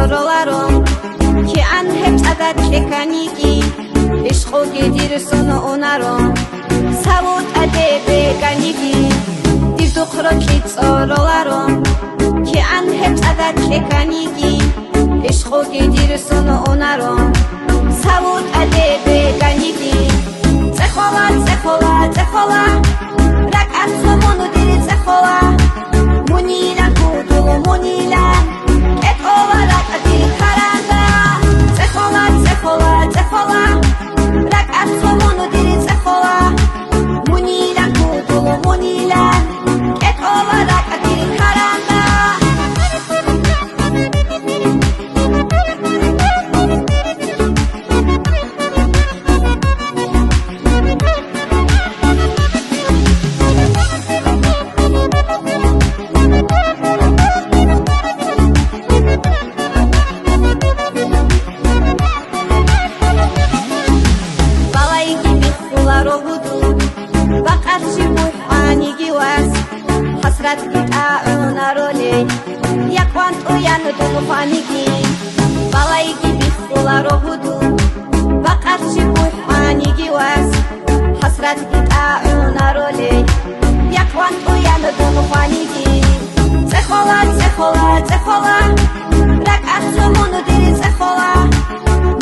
Oralarım ki an hep adat kekanigi ishqo gedirsun onarım savut adebe ganigi dizukro ki oralarım ki an hep adat kekanigi ishqo gedirsun onarım savut adebe ganigi zehola zehola zehola rakat somonu diri zehola munila kudulu munila olarak adil karanda zehola zehola zehola rakat somonu diri zehola munila kudulu munila et olarak adil karanda hasrat kita onarole yakwan uyandı fanigi balay gibi sular ohudu bakarşı bu fanigi was hasrat kita onarole yakwan uyandı fanigi zehola zehola zehola rakat somunu diri zehola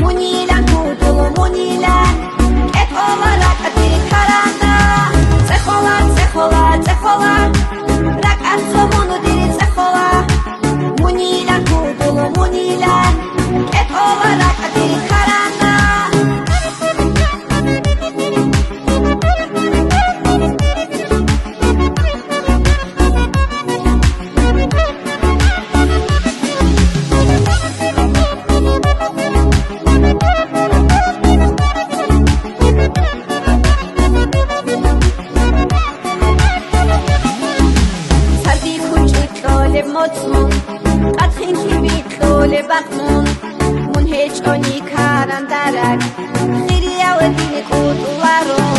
munila kudulu munila et olarak adil karanda zehola zehola zehola rakat somunu diri zehola munila kudulu munila et olarak adil karanda motsmun qatxin ki bitlole baqmun mun hech oni karan darak khiriya wa dini qutuwaron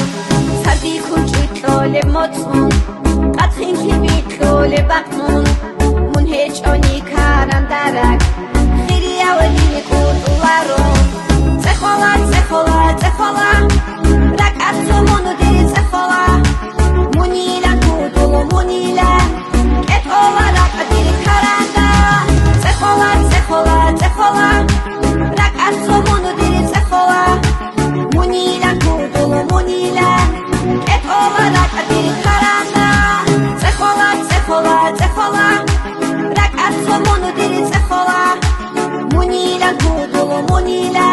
sardi kuchitlole motsmun qatxin ki bitlole baqmun mun hech oni karan darak khiriya wa dini qutuwaron zehola zehola zehola rakat somunu diri zehola munila kudulu munila et olarak adil karanda zehola zehola zehola rakat somunu diri zehola munila kudulu munila et olarak adil karanda zehola zehola zehola rakat somunu diri zehola munila kudulu munila